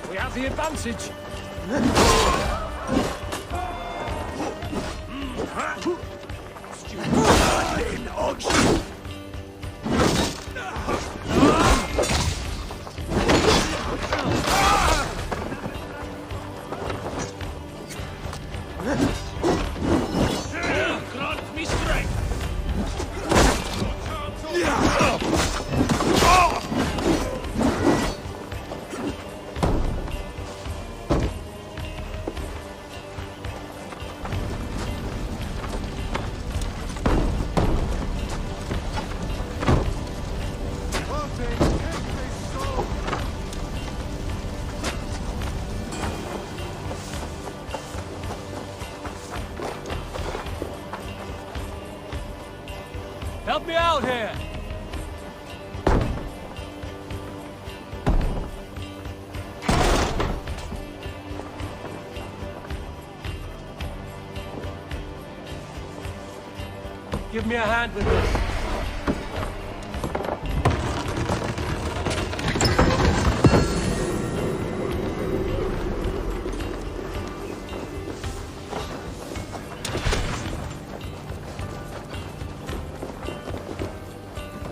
We have the advantage. Help me out here! Give me a hand with this.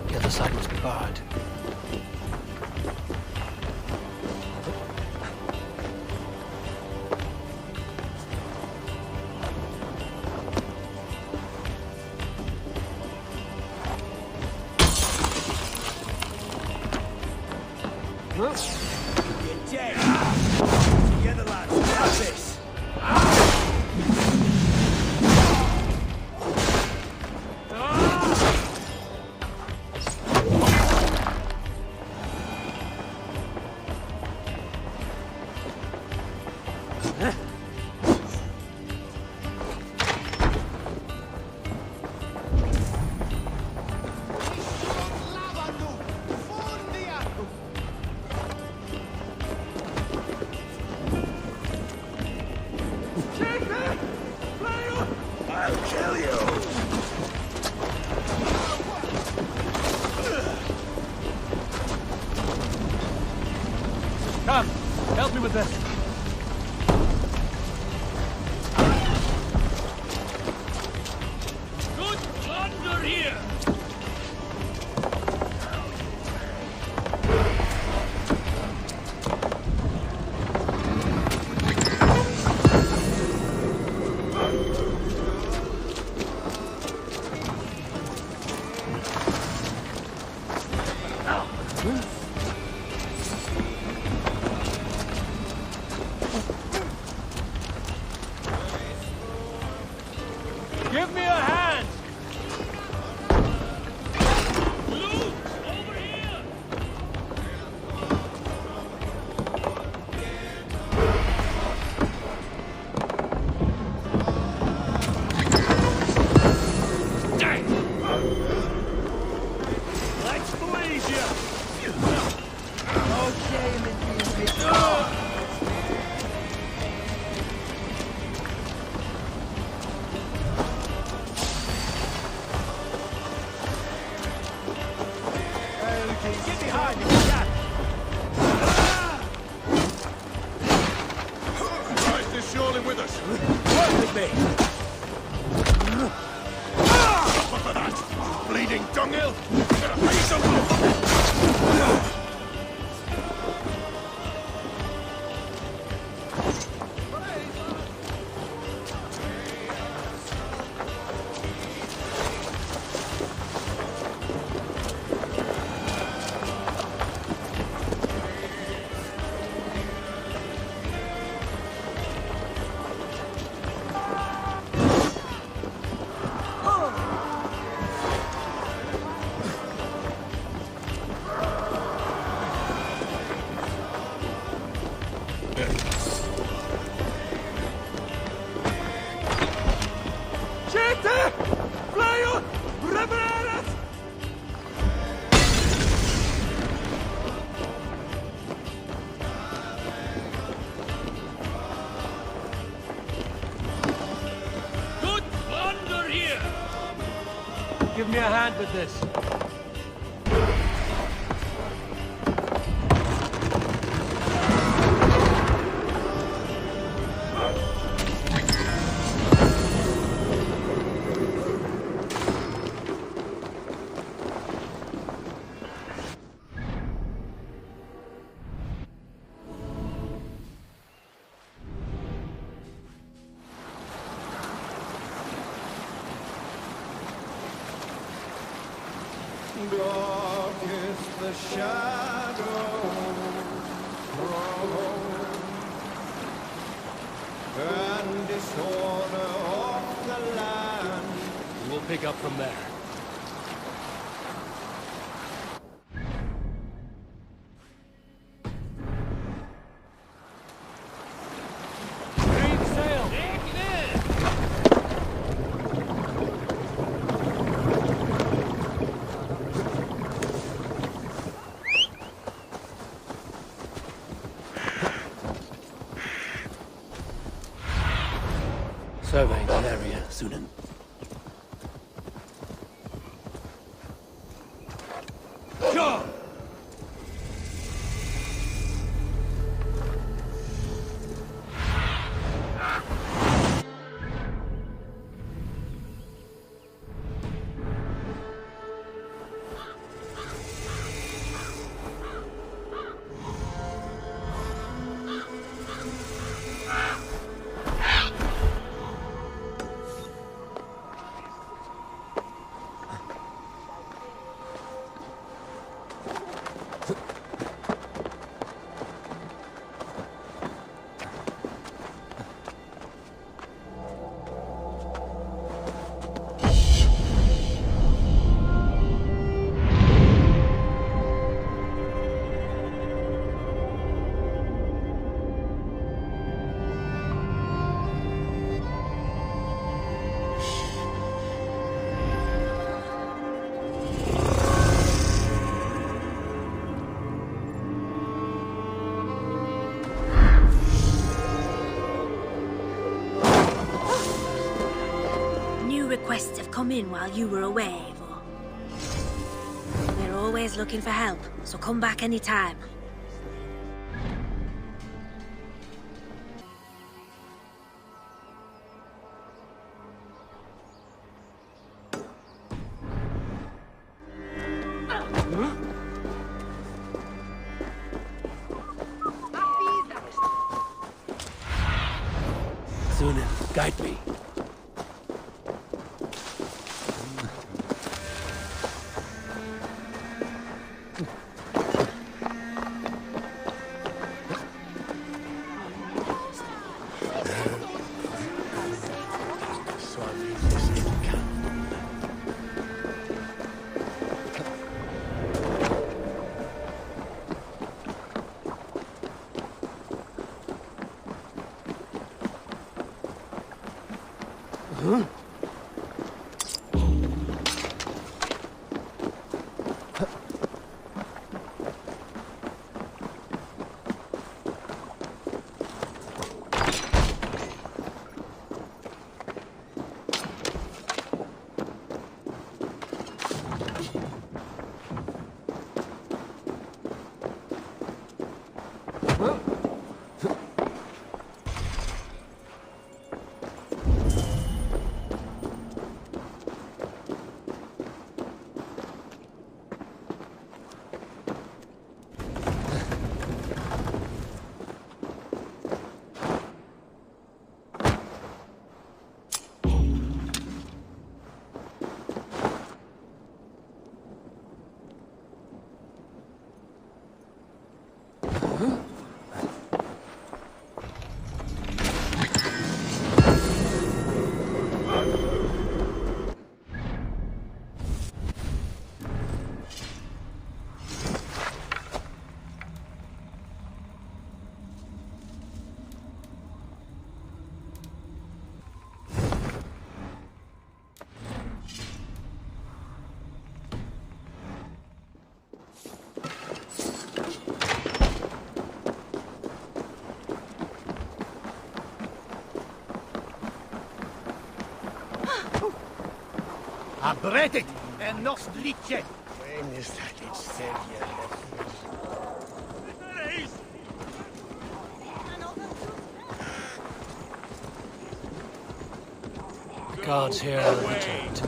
The other side must be barred. You're dead. Together, lads. Have this. I'll kill you! Come, help me with this. Good plunder here! Give me a hand! Loot! Over here! Dang! Let's please you! No shame in being picked up. Get behind me, Jack! Christ is surely with us. Work with me! What for that? Bleeding dunghill? Gonna pay some. Siete! Flying! Revererat! Give me a hand with this. Dark is the shadow and disorder of the land. We'll pick up from there. Green sail! Take it in! Surveying that area, Sunan. Go! Requests have come in while you were away, Eivor. We're always looking for help, so come back anytime. Sunan, guide me. Abretit, en norsk lykke. When is that it's savior The guards here are vigilant.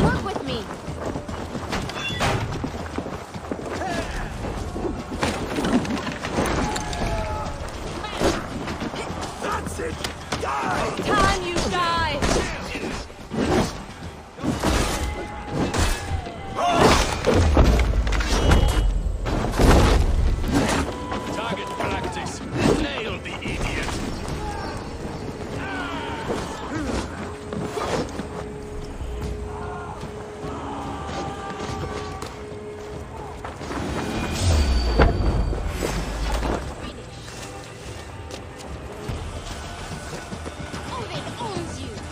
Work with me. That's it! Die! Time you die. Target practice. Nail the idiot. Odin owns you.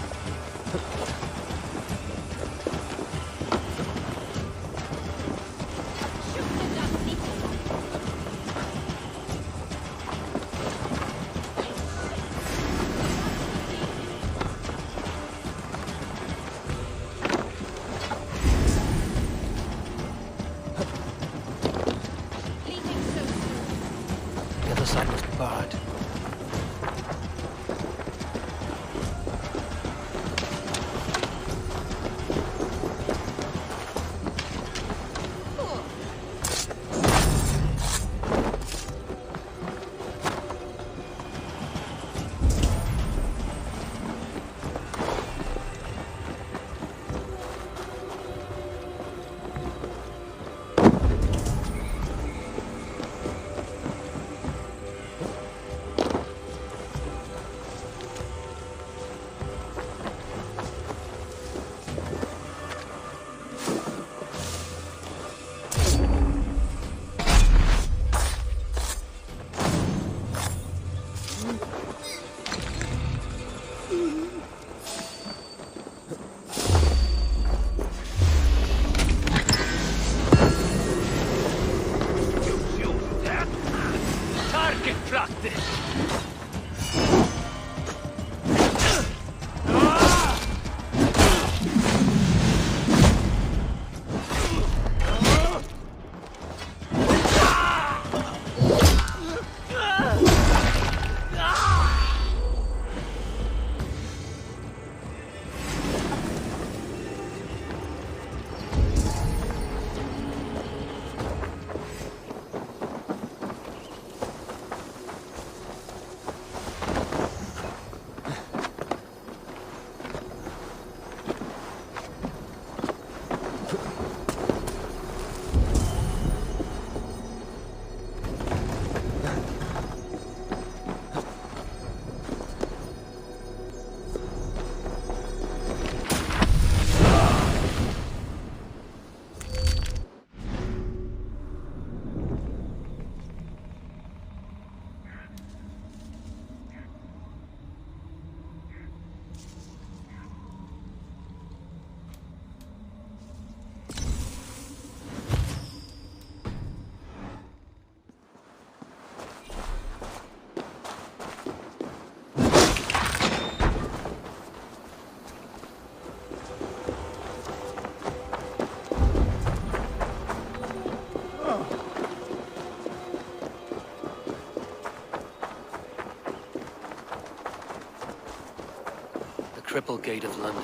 triple gate of London.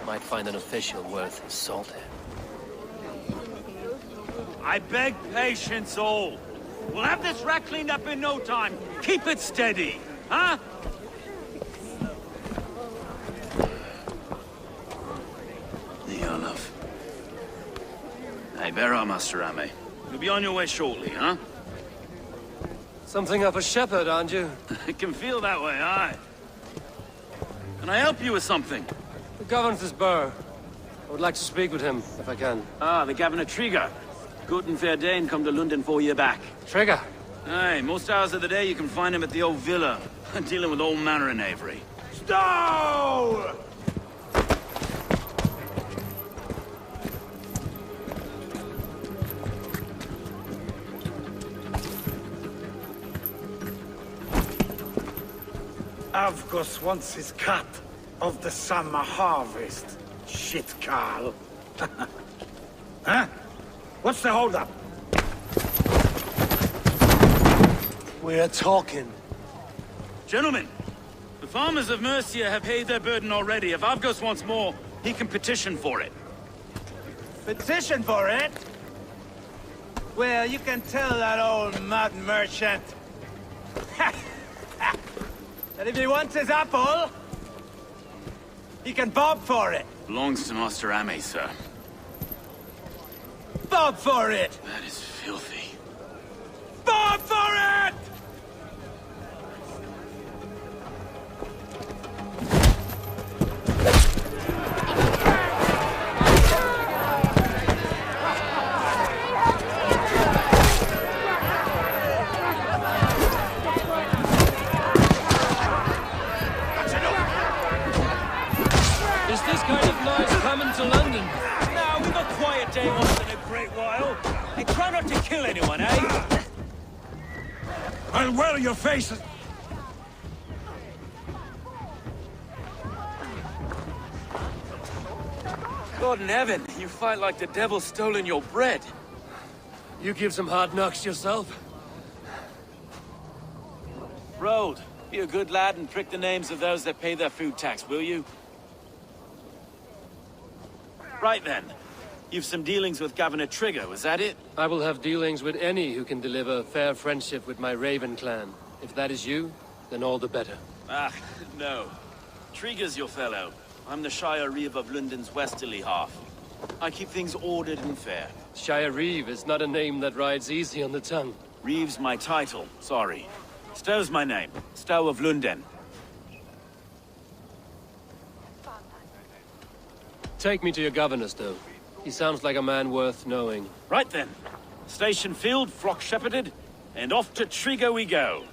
Might find an official worth his salt here. I beg patience, all. We'll have this wreck cleaned up in no time. Keep it steady, huh? The Olaf. Hey, bear our Master Ame. You'll be on your way shortly, huh? Something of a shepherd, aren't you? It can feel that way, aye. Can I help you with something? The governor's burr. I would like to speak with him, if I can. Ah, the Governor Trigger. Good and fair Dane come to London 4 year back. Trigger! Aye, most hours of the day you can find him at the old villa, dealing with all manner in Avery. Stow! Avgos wants his cut of the summer harvest. Shit, Carl. Huh? What's the holdup? We're talking. Gentlemen, the farmers of Mercia have paid their burden already. If Avgos wants more, he can petition for it. Petition for it? Well, you can tell that old mud merchant that if he wants his apple, he can bob for it. Belongs to Master Ame, sir. Bob for it! That is filthy. Bob for it! Is this kind of noise coming to London? Now, we've a quiet day once in a great while. And try not to kill anyone, eh? I'll wear your faces! God in heaven, you fight like the devil's stolen your bread. You give some hard knocks yourself? Road, be a good lad and prick the names of those that pay their food tax, will you? Right then. You've some dealings with Governor Trigger, was that it? I will have dealings with any who can deliver fair friendship with my Raven clan. If that is you, then all the better. Ah, no. Trigger's your fellow. I'm the Shire Reeve of London's westerly half. I keep things ordered and fair. Shire Reeve is not a name that rides easy on the tongue. Reeve's my title, sorry. Stow's my name. Stow of London. Take me to your governor, Stow. He sounds like a man worth knowing. Right then. Station filled, flock shepherded, and off to Trigger we go.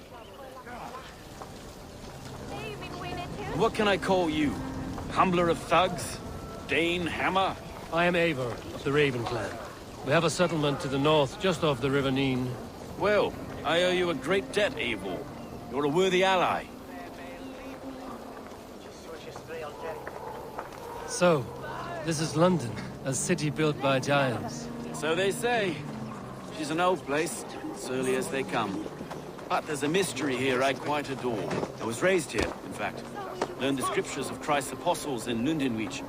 What can I call you? Humbler of thugs? Dane Hammer? I am Eivor, of the Raven clan. We have a settlement to the north, just off the River Neen. Well, I owe you a great debt, Eivor. You're a worthy ally. So, this is London, a city built by giants. So they say. She's an old place, surly as they come. But there's a mystery here I quite adore. I was raised here, in fact. Learned the scriptures of Christ's apostles in Lundenwich.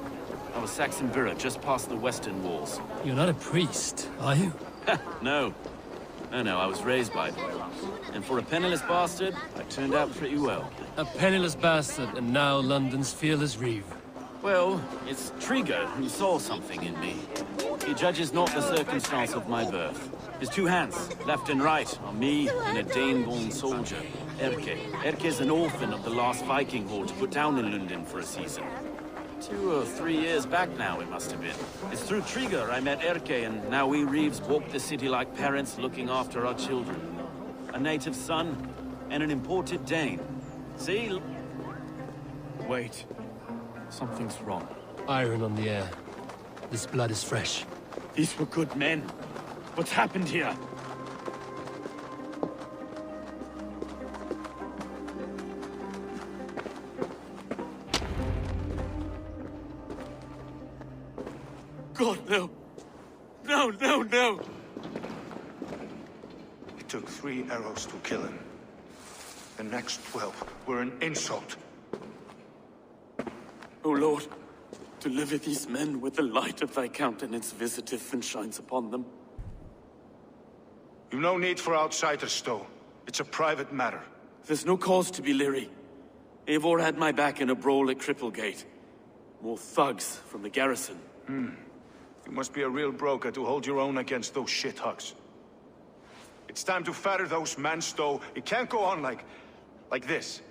I was Saxon Borough, just past the western walls. You're not a priest, are you? No. No, I was raised by them. And for a penniless bastard, I turned out pretty well. A penniless bastard, and now London's fearless Reeve. Well, it's Trigger who saw something in me. He judges not the circumstance of my birth. His two hands, left and right, are me and a Dane-born soldier, Erke. Erke's an orphan of the last Viking horde put down in London for a season. 2 or 3 years back now, it must have been. It's through Trigger I met Erke, and now we Reeves walk the city like parents looking after our children. A native son, and an imported Dane. See? Wait. Something's wrong. Iron on the air. This blood is fresh. These were good men. What's happened here? God, no. No. It took 3 arrows to kill him. The next 12 were an insult. O Lord, deliver these men with the light of thy countenance visiteth and shines upon them. You've no need for outsiders, though. It's a private matter. There's no cause to be leery. Eivor had my back in a brawl at Cripplegate. More thugs from the garrison. You must be a real broker to hold your own against those shithugs. It's time to fetter those men, though. It can't go on like this.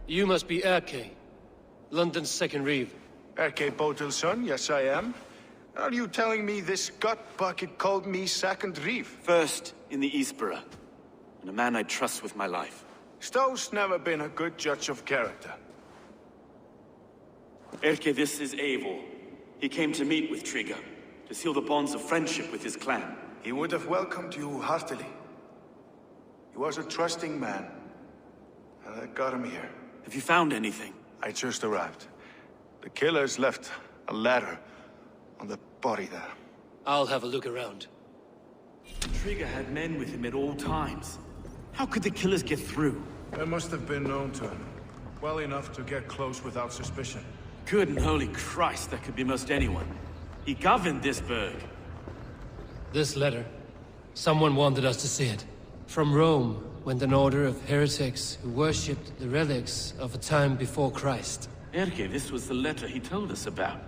You must be Erke, London's second reeve. Erke Botel's son, yes I am. Are you telling me this gut bucket called me second reeve? First in the Eastborough, and a man I trust with my life. Stowe's never been a good judge of character. Erke, this is Eivor. He came to meet with Trigger, to seal the bonds of friendship with his clan. He would have welcomed you heartily. He was a trusting man, and I got him here. Have you found anything? I just arrived. The killers left a ladder on the body there. I'll have a look around. Trigger had men with him at all times. How could the killers get through? They must have been known to him. Well enough to get close without suspicion. Good and holy Christ, that could be most anyone. He governed this burg. This letter. Someone wanted us to see it. From Rome went an order of heretics who worshipped the relics of a time before Christ. Erke, this was the letter he told us about.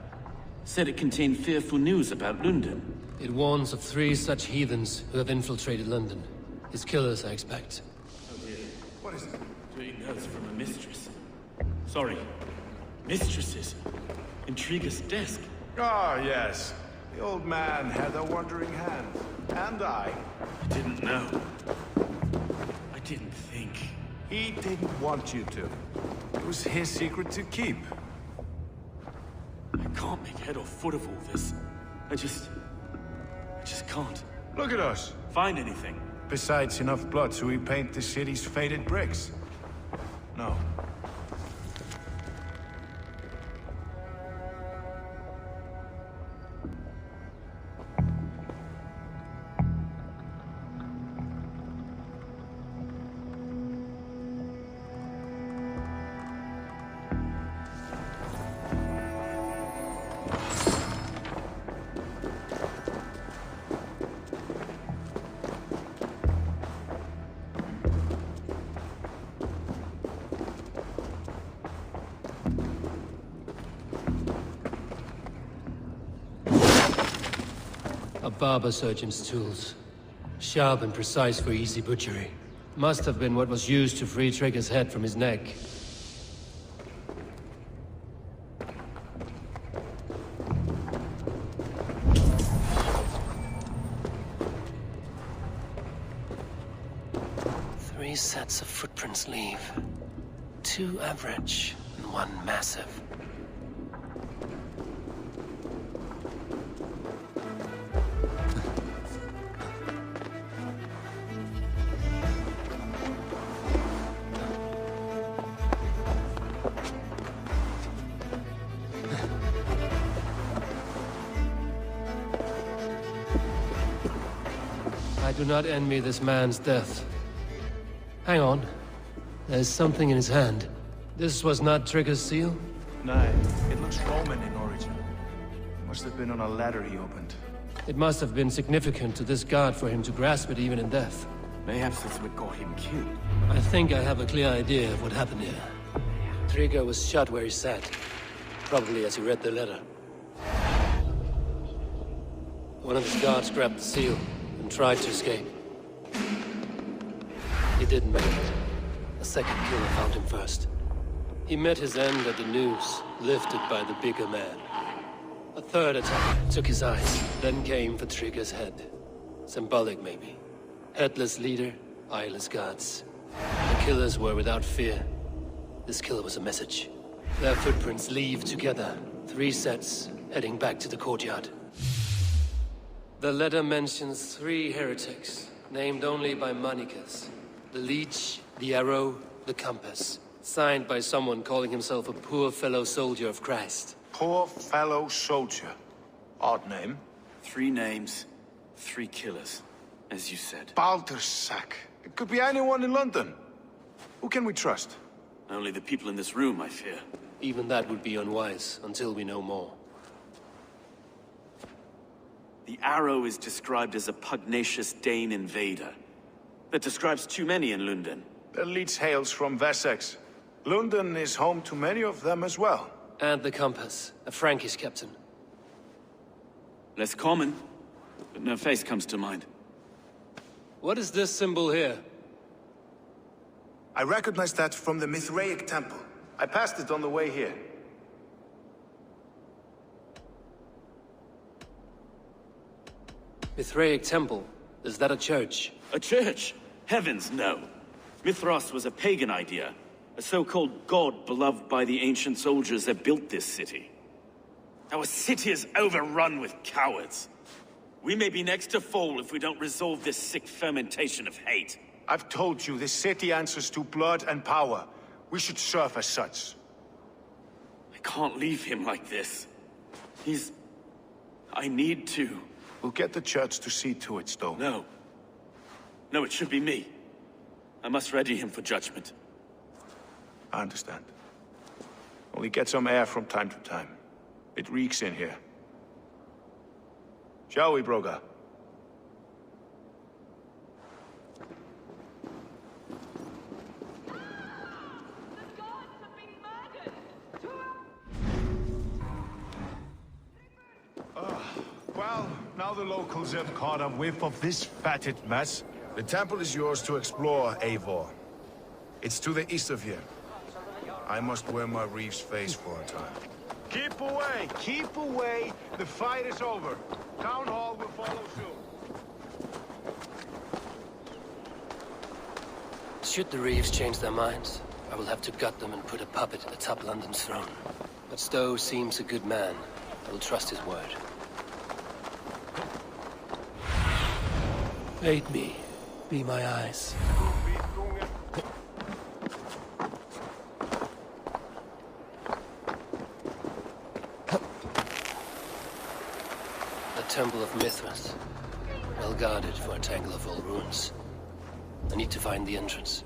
Said it contained fearful news about London. It warns of 3 such heathens who have infiltrated London. His killers, I expect. Oh dear. What is it? 3 notes from a mistress. Sorry. Mistresses. In Trigger's desk. Ah, yes. The old man had a wandering hand. And I Didn't know. I didn't think. He didn't want you to. It was his secret to keep. I can't make head or foot of all this. I just can't. Look at us. Find anything. Besides enough blood so we paint the city's faded bricks. No. A barber surgeon's tools. Sharp and precise for easy butchery. Must have been what was used to free Trigger's head from his neck. Three sets of footprints leave. 2 average and 1 massive. I do not envy this man's death. Hang on. There's something in his hand. This was not Trigger's seal? No, it looks Roman in origin. Must have been on a ladder he opened. It must have been significant to this god for him to grasp it even in death. Perhaps that's what got him killed. I think I have a clear idea of what happened here. Trigger was shot where he sat. Probably as he read the letter. One of his guards grabbed the seal and tried to escape. He didn't make it. A second killer found him first. He met his end at the noose, lifted by the bigger man. A third attack took his eyes, then came for Trigger's head. Symbolic, maybe. Headless leader, eyeless guards. The killers were without fear. This killer was a message. Their footprints leave together. 3 sets, heading back to the courtyard. The letter mentions 3 heretics, named only by Manicus. The leech, the arrow, the compass. Signed by someone calling himself a poor fellow soldier of Christ. Poor fellow soldier. Odd name. 3 names, 3 killers, as you said. Baldersack. It could be anyone in London. Who can we trust? Only the people in this room, I fear. Even that would be unwise, until we know more. The arrow is described as a pugnacious Dane invader. That describes too many in London. The leech hails from Wessex. London is home to many of them as well. And the compass, a Frankish captain. Less common, but no face comes to mind. What is this symbol here? I recognize that from the Mithraic temple. I passed it on the way here. Mithraic temple? Is that a church? A church? Heavens, no. Mithras was a pagan idea. A so-called god beloved by the ancient soldiers that built this city. Our city is overrun with cowards. We may be next to fall if we don't resolve this sick fermentation of hate. I've told you, this city answers to blood and power. We should serve as such. I can't leave him like this. I need to. We'll get the church to see to it, Stowe. No. No, it should be me. I must ready him for judgment. I understand. Only get some air from time to time. It reeks in here. Shall we, Broga? Well, now the locals have caught a whiff of this fatted mess. The temple is yours to explore, Eivor. It's to the east of here. I must wear my reef's face for a time. Keep away! Keep away! The fight is over. Town Hall will follow soon. Should the Reeves change their minds, I will have to gut them and put a puppet atop London's throne. But Stowe seems a good man. I will trust his word. Aid me. Be my eyes. The Temple of Mithras. Well guarded for a tangle of old ruins. I need to find the entrance.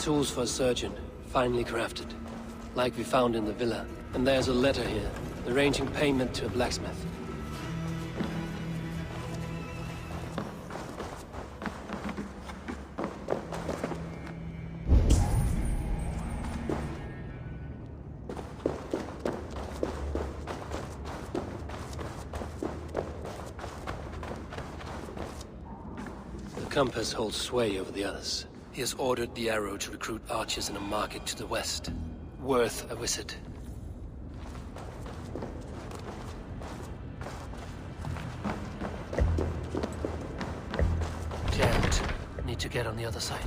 Tools for a surgeon, finely crafted. Like we found in the villa. And there's a letter here, arranging payment to a blacksmith. The compass holds sway over the others. He has ordered the arrow to recruit archers in a market to the west. Worth a visit. Can't. Need to get on the other side.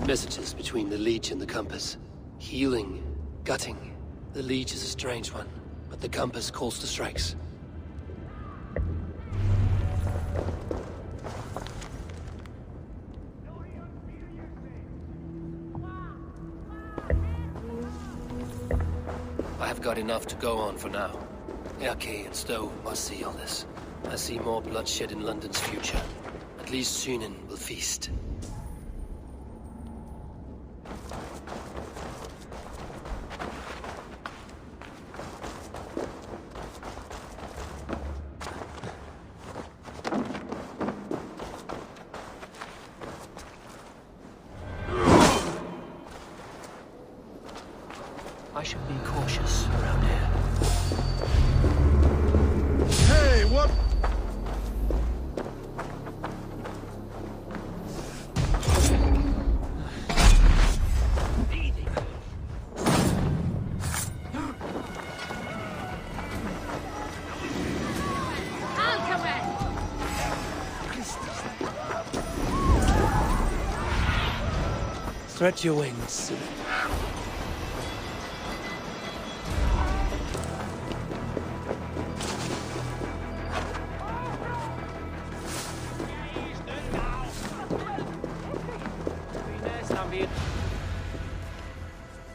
Messages between the Leech and the Compass. Healing, gutting. The Leech is a strange one, but the Compass calls the strikes. I have got enough to go on for now. Erke and Stowe must see all this. I see more bloodshed in London's future. At least Sunan will feast. I should be cautious around here. Hey, what? Stretch your wings.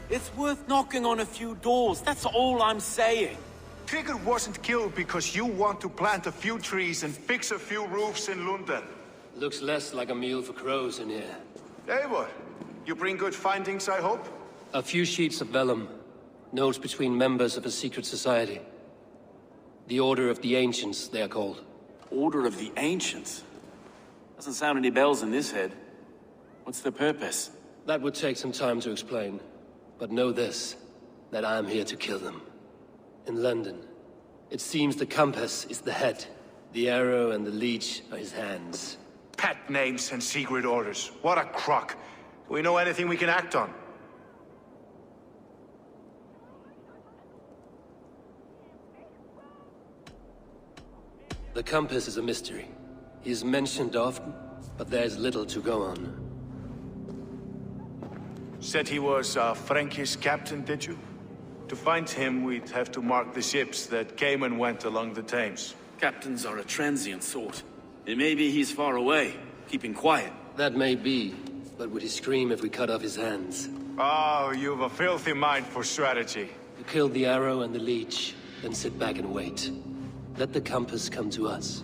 It's worth knocking on a few doors, that's all I'm saying. Trigger wasn't killed because you want to plant a few trees and fix a few roofs in London. Looks less like a meal for crows in here. Eivor, you bring good findings, I hope? A few sheets of vellum. Notes between members of a secret society. The Order of the Ancients, they are called. Order of the Ancients? Doesn't sound any bells in this head. What's the purpose? That would take some time to explain. But know this, that I am here to kill them. In London, it seems the Compass is the head. The arrow and the leech are his hands. Pet names and secret orders. What a crock. Do we know anything we can act on? The Compass is a mystery. He is mentioned often, but there is little to go on. Said he was a Frankish captain, did you? To find him, we'd have to mark the ships that came and went along the Thames. Captains are a transient sort. It may be he's far away, keeping quiet. That may be, but would he scream if we cut off his hands? Oh, you've a filthy mind for strategy. You kill the arrow and the leech, then sit back and wait. Let the Compass come to us.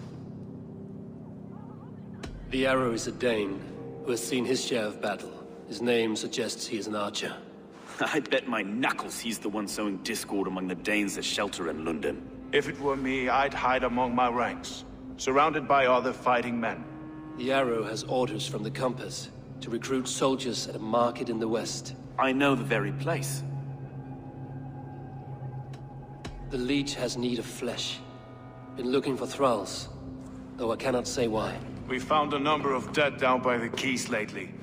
The arrow is a Dane, who has seen his share of battle. His name suggests he is an archer. I bet my knuckles he's the one sowing discord among the Danes that shelter in London. If it were me, I'd hide among my ranks, surrounded by other fighting men. The arrow has orders from the Compass to recruit soldiers at a market in the west. I know the very place. The leech has need of flesh. Been looking for thralls, though I cannot say why. We found a number of dead down by the quays lately,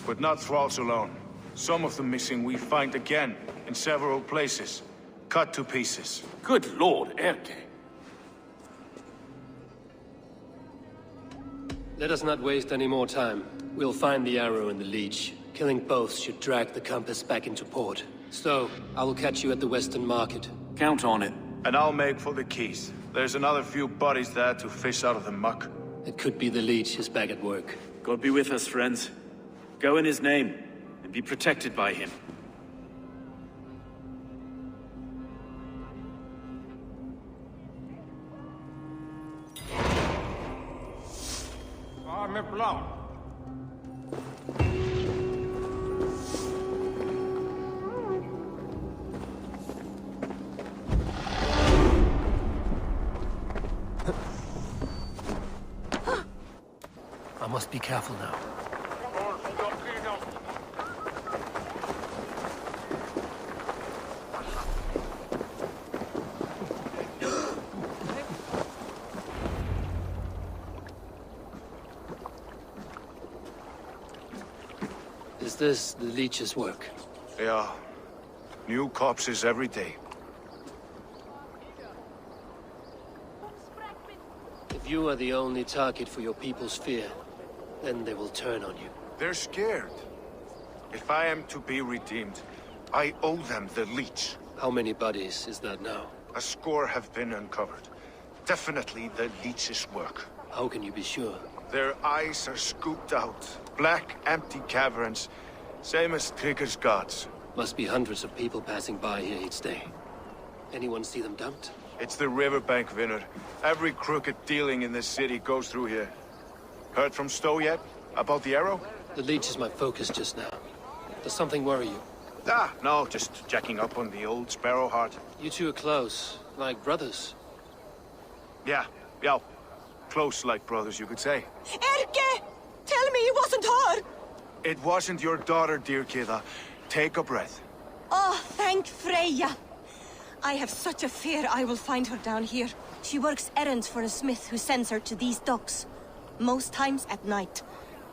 but not thralls alone. Some of the missing we find again in several places, cut to pieces. Good lord, Erke. Let us not waste any more time. We'll find the arrow and the leech. Killing both should drag the Compass back into port. So, I will catch you at the Western Market. Count on it. And I'll make for the quays. There's another few bodies there to fish out of the muck. It could be the leech is back at work. God be with us, friends. Go in his name, and be protected by him. I must be careful now. Is this the leech's work? Yeah. New corpses every day. If you are the only target for your people's fear, then they will turn on you. They're scared. If I am to be redeemed, I owe them the leech. How many bodies is that now? A score have been uncovered. Definitely the leech's work. How can you be sure? Their eyes are scooped out. Black, empty caverns. Same as Trigger's gods. Must be hundreds of people passing by here each day. Anyone see them dumped? It's the riverbank, Vinner. Every crooked dealing in this city goes through here. Heard from Stowe yet? About the arrow? The leech is my focus just now. Does something worry you? Ah, no, just checking up on the old Sparrowheart. You two are close, like brothers. Yeah. Close like brothers, you could say. Erke! Tell me it wasn't her! It wasn't your daughter, dear Kida. Take a breath. Oh, thank Freya. I have such a fear I will find her down here. She works errands for a smith who sends her to these docks. Most times at night.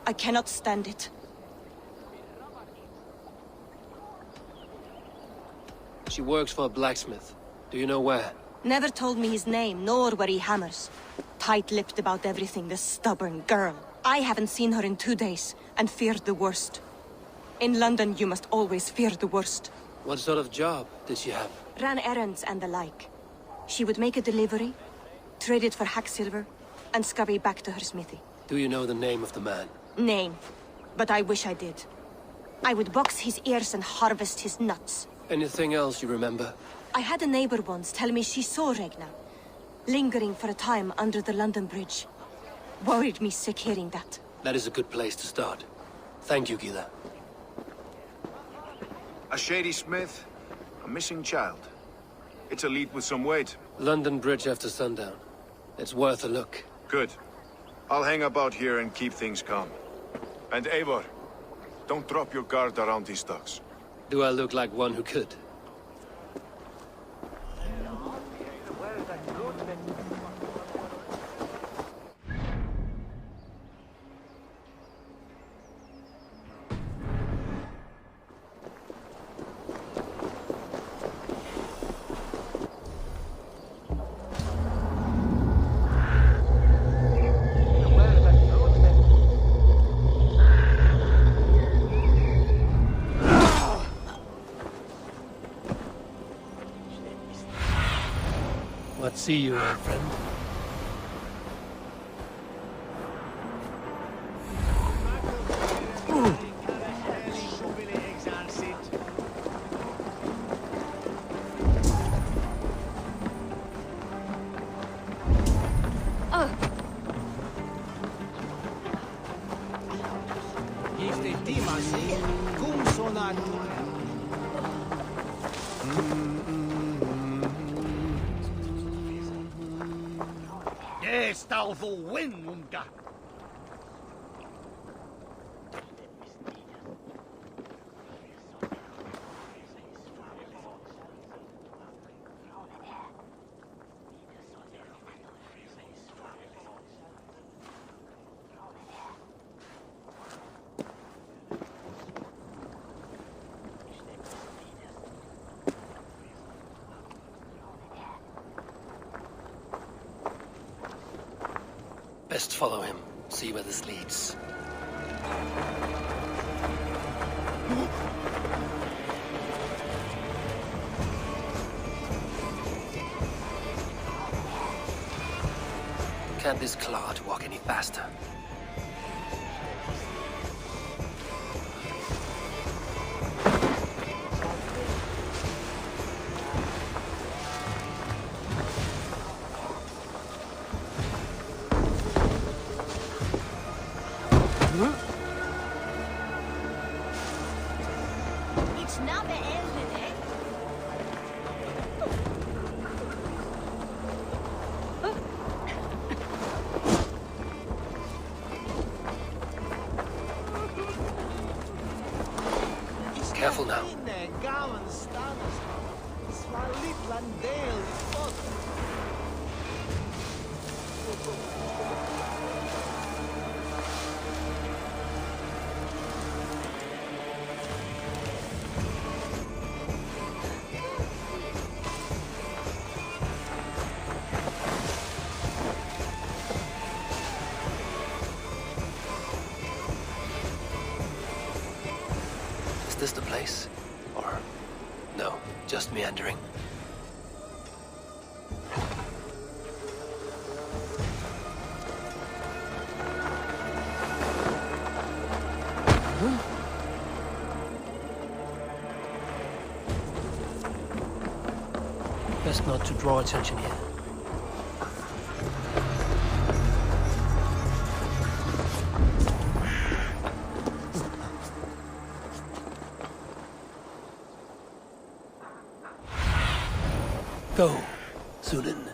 I cannot stand it. She works for a blacksmith. Do you know where? Never told me his name, nor where he hammers. Tight-lipped about everything, the stubborn girl. I haven't seen her in 2 days, and feared the worst. In London, you must always fear the worst. What sort of job did she have? Ran errands and the like. She would make a delivery, trade it for hack silver, and scurry back to her smithy. Do you know the name of the man? Name. But I wish I did. I would box his ears and harvest his nuts. Anything else you remember? I had a neighbor once tell me she saw Regna, lingering for a time under the London Bridge. Worried me sick hearing that. That is a good place to start. Thank you, Gila. A shady smith, a missing child. It's a lead with some weight. London Bridge after sundown. It's worth a look. Good. I'll hang about here and keep things calm. And Eivor, don't drop your guard around these docks. Do I look like one who could? What see you, old friend? Stalvo win, Unga. Best follow him, see where this leads. Can't this clod walk any faster? Careful now. this the place? Or... no, just meandering? Best not to draw attention here. Go, Sunan.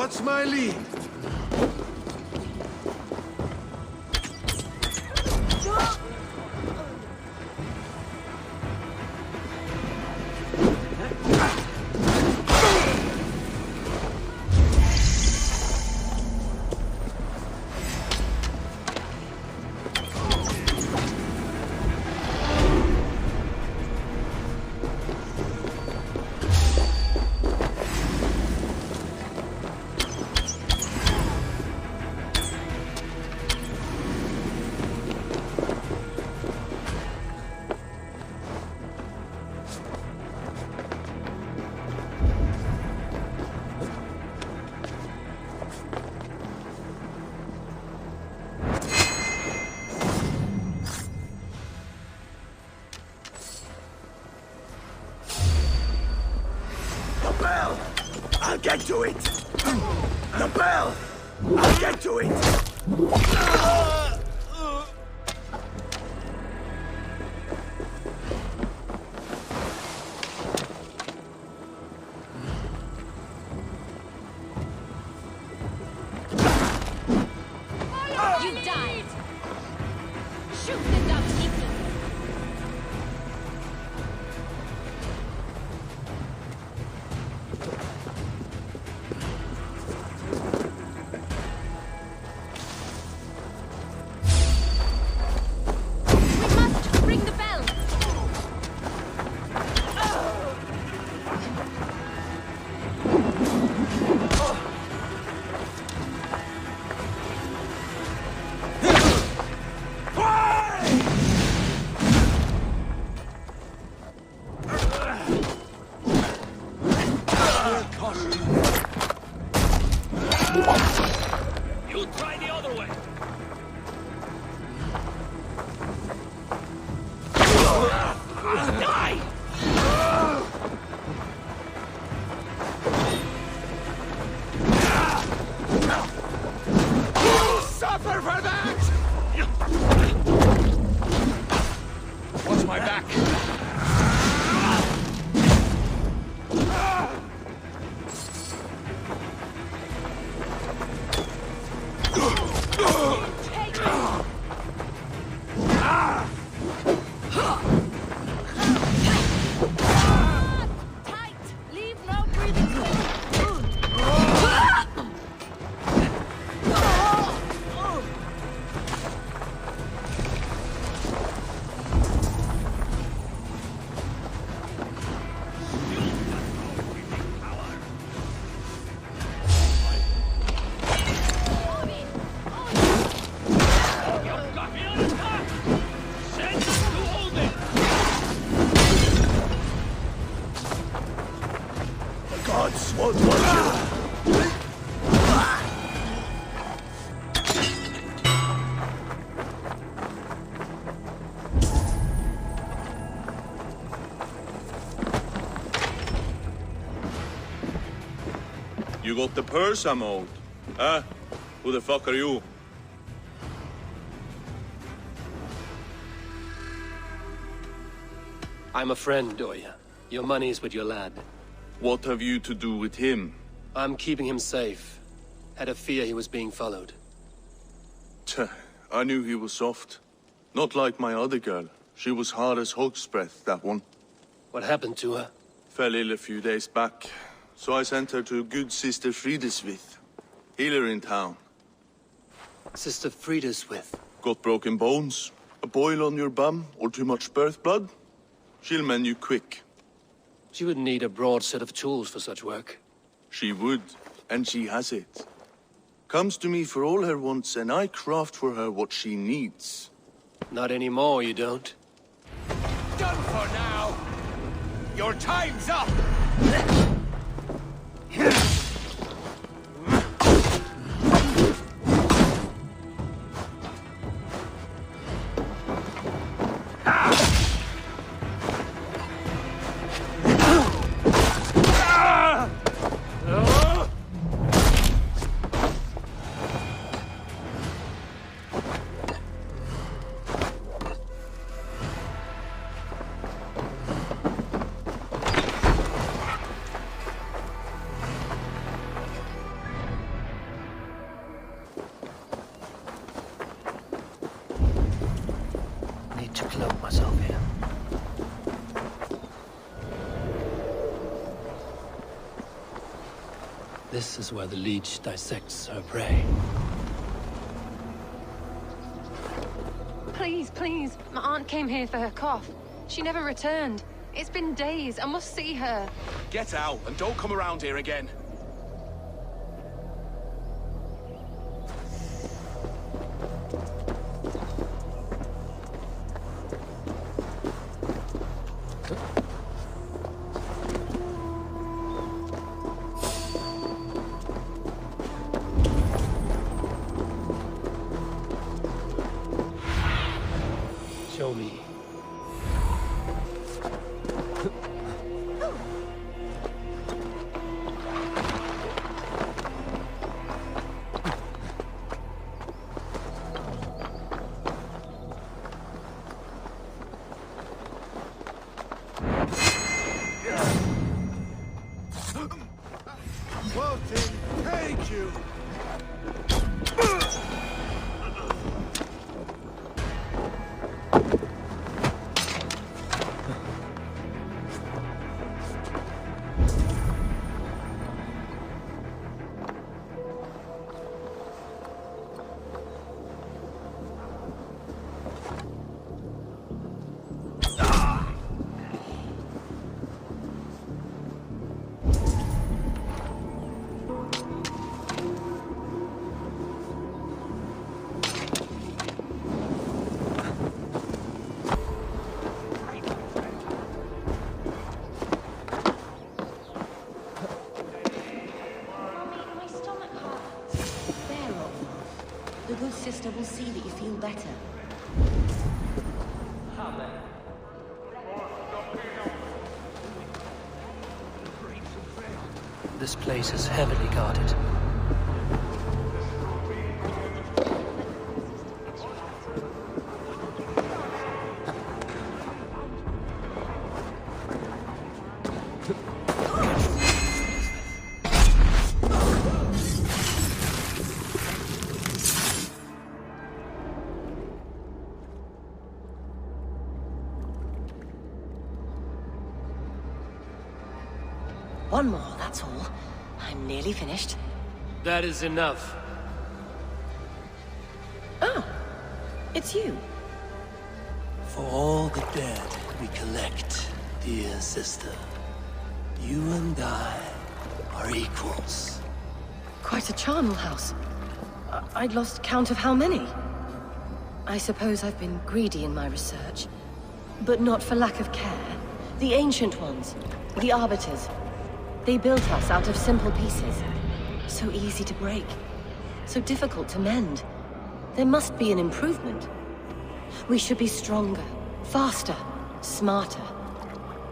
What's my lead? I'll get to it! The bell! I'll get to it! You died! Shoot the dumb eagle! You try the other way. Die! Suffer for that! Watch my back. Gods won't want you! You got the purse I'm owed? Huh? Who the fuck are you? I'm a friend, Doya. Your money's with your lad. What have you to do with him? I'm keeping him safe. Had a fear he was being followed. Tch, I knew he was soft. Not like my other girl. She was hard as hog's breath, that one. What happened to her? Fell ill a few days back. So I sent her to good Sister Frideswith. Healer in town. Sister Frideswith. Got broken bones, a boil on your bum, or too much birth blood? She'll mend you quick. She would need a broad set of tools for such work. She would, and she has it. Comes to me for all her wants, and I craft for her what she needs. Not anymore, you don't. Done for now! Your time's up! To cloak myself here. This is where the leech dissects her prey. Please, please. My aunt came here for her cough. She never returned. It's been days. I must see her. Get out and don't come around here again. Show me. Floating, thank you! The good sister will see that you feel better. This place is heavily guarded. One more, that's all. I'm nearly finished. That is enough. Oh, it's you. For all the dead we collect, dear sister, you and I are equals. Quite a charnel house. I'd lost count of how many. I suppose I've been greedy in my research, but not for lack of care. The ancient ones, the arbiters, they built us out of simple pieces. So easy to break. So difficult to mend. There must be an improvement. We should be stronger, faster, smarter.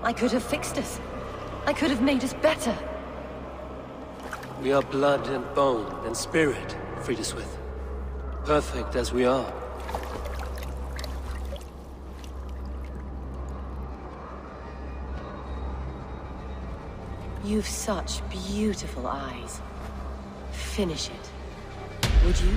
I could have fixed us. I could have made us better. We are blood and bone and spirit, Friediswith. Perfect as we are. You've such beautiful eyes. Finish it. Would you?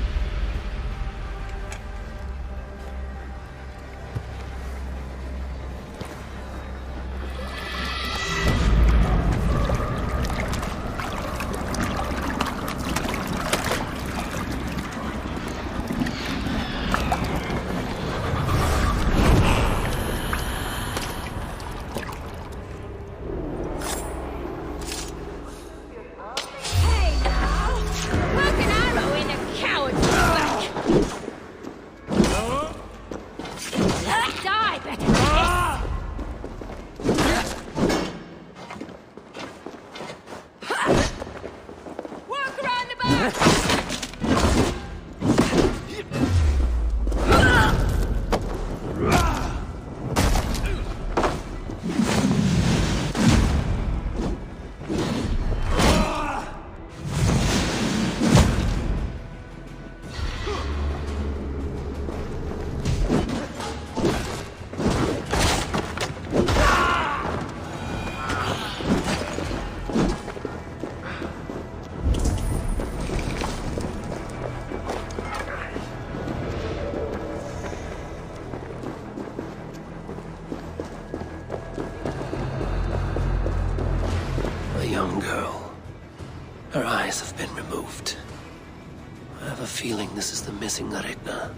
Her eyes have been removed. I have a feeling this is the missing Regna.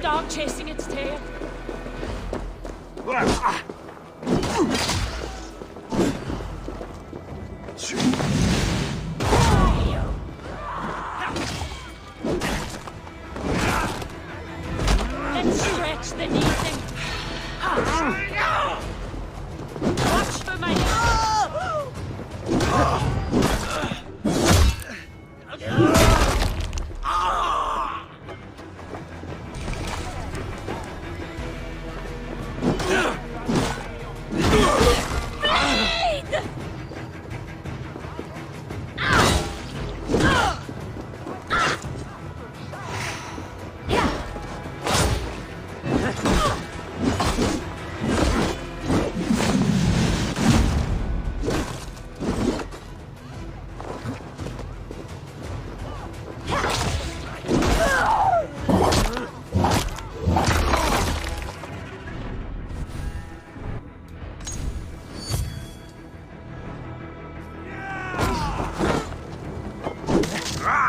Dog chasing its tail. Let's stretch the knees and... Watch for my...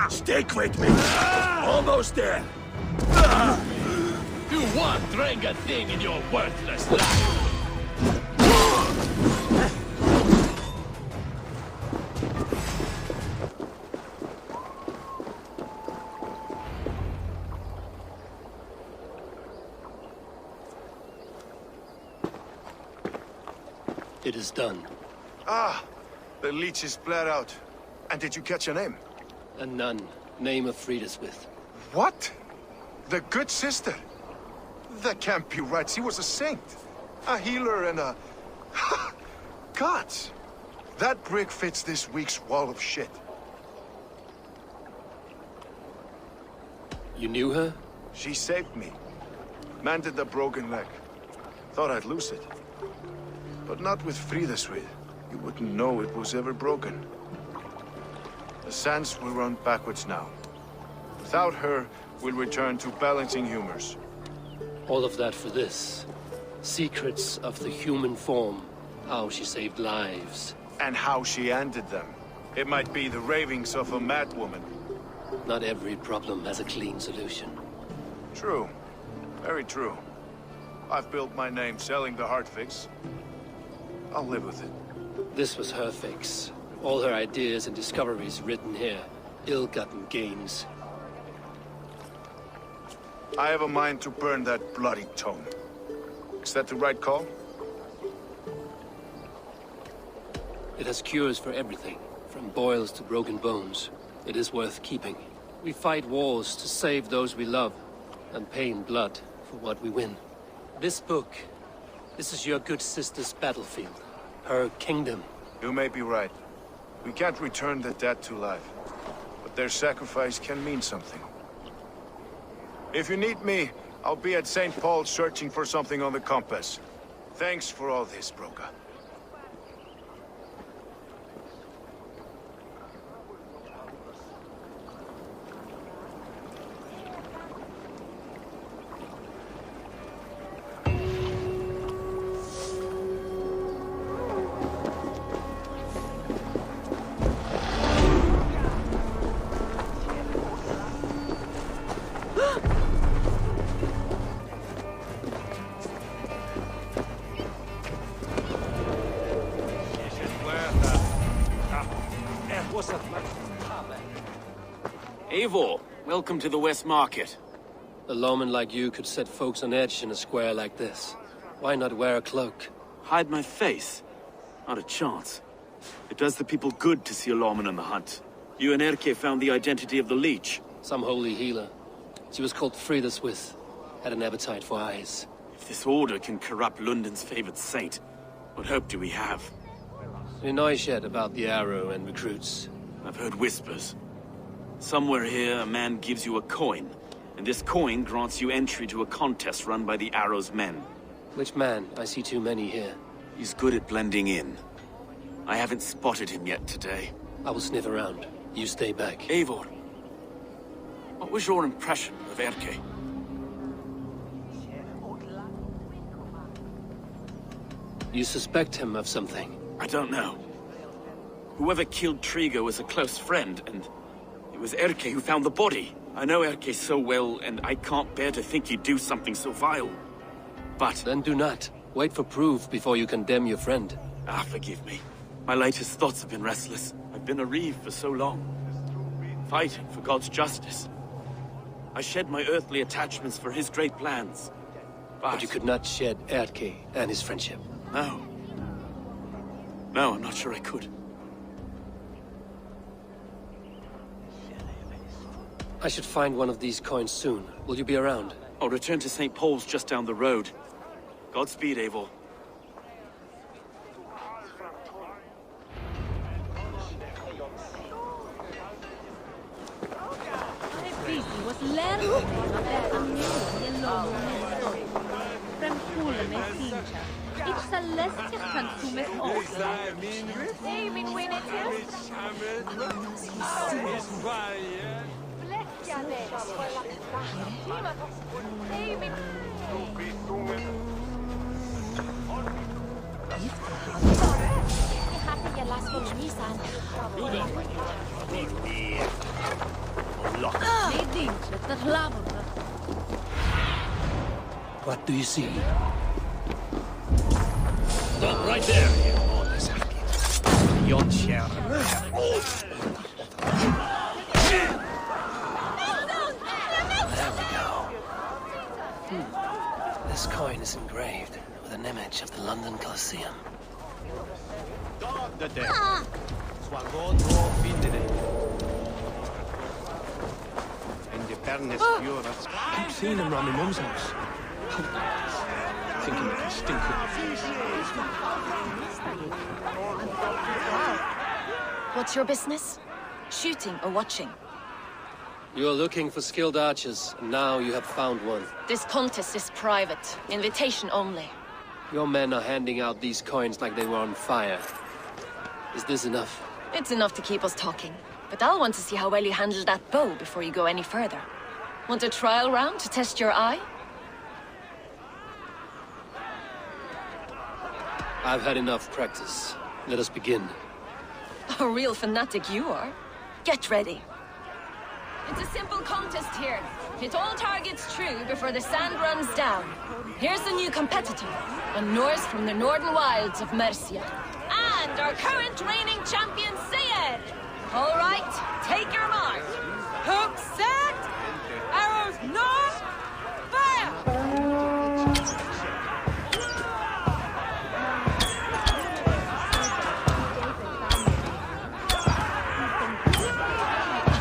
Stick with me! Almost there! Do one dringa thing in your worthless life! It is done. Ah, the leech is bled out. And did you catch a name? A nun, name of Frideswith. What? The good sister? That can't be right. She was a saint. A healer and a... Gods! That brick fits this week's wall of shit. You knew her? She saved me. Mended the broken leg. Thought I'd lose it. But not with Frideswith. You wouldn't know it was ever broken. The sands will run backwards now. Without her, we'll return to balancing humors. All of that for this. Secrets of the human form. How she saved lives. And how she ended them. It might be the ravings of a madwoman. Not every problem has a clean solution. True. Very true. I've built my name selling the heart fix. I'll live with it. This was her fix. All her ideas and discoveries written here. Ill-gotten gains. I have a mind to burn that bloody tome. Is that the right call? It has cures for everything, from boils to broken bones. It is worth keeping. We fight wars to save those we love, and pay in blood for what we win. This book, this is your good sister's battlefield. Her kingdom. You may be right. We can't return the dead to life. But their sacrifice can mean something. If you need me, I'll be at St. Paul's searching for something on the compass. Thanks for all this, Broca. Eivor, welcome to the West Market. A lawman like you could set folks on edge in a square like this. Why not wear a cloak? Hide my face? Not a chance. It does the people good to see a lawman on the hunt. You and Erke found the identity of the leech. Some holy healer. She was called Frideswith. Had an appetite for eyes. If this order can corrupt London's favored saint, what hope do we have? Any noise yet about the arrow and recruits? I've heard whispers. Somewhere here, a man gives you a coin, and this coin grants you entry to a contest run by the Arrow's men. Which man? I see too many here. He's good at blending in. I haven't spotted him yet today. I will sniff around. You stay back. Eivor, what was your impression of Erke? You suspect him of something? I don't know. Whoever killed Trigo was a close friend, and it was Erke who found the body. I know Erke so well, and I can't bear to think he'd do something so vile. But... Then do not. Wait for proof before you condemn your friend. Forgive me. My latest thoughts have been restless. I've been a reeve for so long, fighting for God's justice. I shed my earthly attachments for his great plans. But you could not shed Erke and his friendship. No. No, I'm not sure I could. I should find one of these coins soon. Will you be around? I'll return to St. Paul's just down the road. Godspeed, Eivor. What do you see? Stop right there! Yon share. There we go. This coin is engraved with an image of the London Colosseum. Keep seeing them around my mum's house. Thinking they can stink up. What's your business? Shooting or watching? You're looking for skilled archers, and now you have found one. This contest is private. Invitation only. Your men are handing out these coins like they were on fire. Is this enough? It's enough to keep us talking. But I'll want to see how well you handle that bow before you go any further. Want a trial round to test your eye? I've had enough practice. Let us begin. A real fanatic you are. Get ready. It's a simple contest here. Hit all targets true before the sand runs down. Here's the new competitor, a Norse from the northern wilds of Mercia. And our current reigning champion, Seir. All right, take your mark. Hook set! Arrows north! Fire!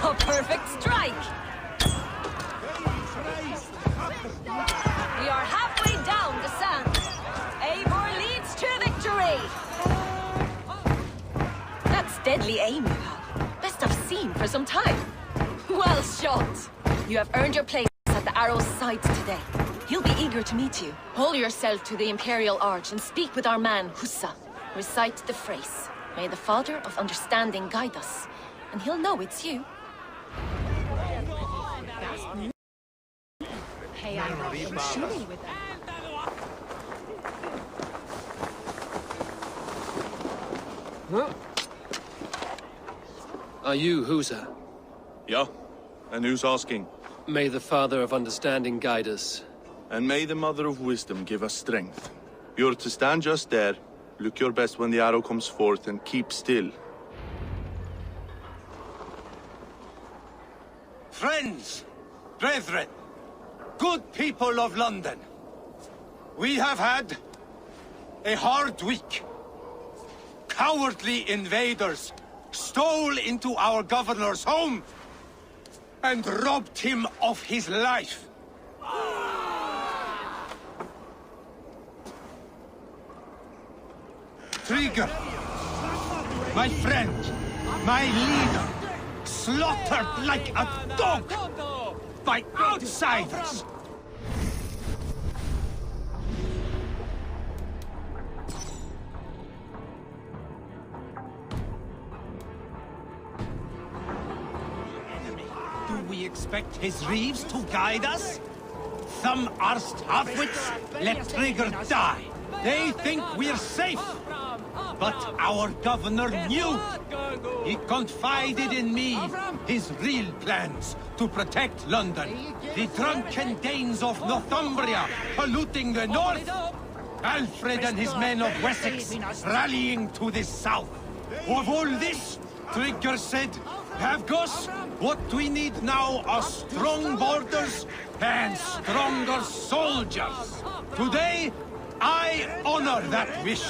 A perfect strike! We are halfway down the sand. Eivor leads to victory! That's deadly aim you have. Best I've seen for some time. Well shot! You have earned your place at the arrow's sides today. He'll be eager to meet you. Hold yourself to the Imperial Arch and speak with our man, Hussa. Recite the phrase. May the Father of Understanding guide us. And he'll know it's you. Hey, I'm shooting with that. Huh? Are you Hussa? Yeah. And who's asking? May the Father of Understanding guide us. And may the Mother of Wisdom give us strength. You're to stand just there, look your best when the arrow comes forth, and keep still. Friends, brethren, good people of London, we have had a hard week. Cowardly invaders stole into our governor's home and robbed him of his life. Trigger, my friend, my leader, slaughtered like a dog by outsiders. Do we expect his reeves to guide us? Some arsed halfwits let Trigger die. They think we're safe. But our governor knew. He confided in me his real plans to protect London. The drunken Danes of Northumbria polluting the north. Alfred and his men of Wessex rallying to the south. Of all this, Trigger said, Havgos, what we need now are strong borders and stronger soldiers. Today, I honor that wish.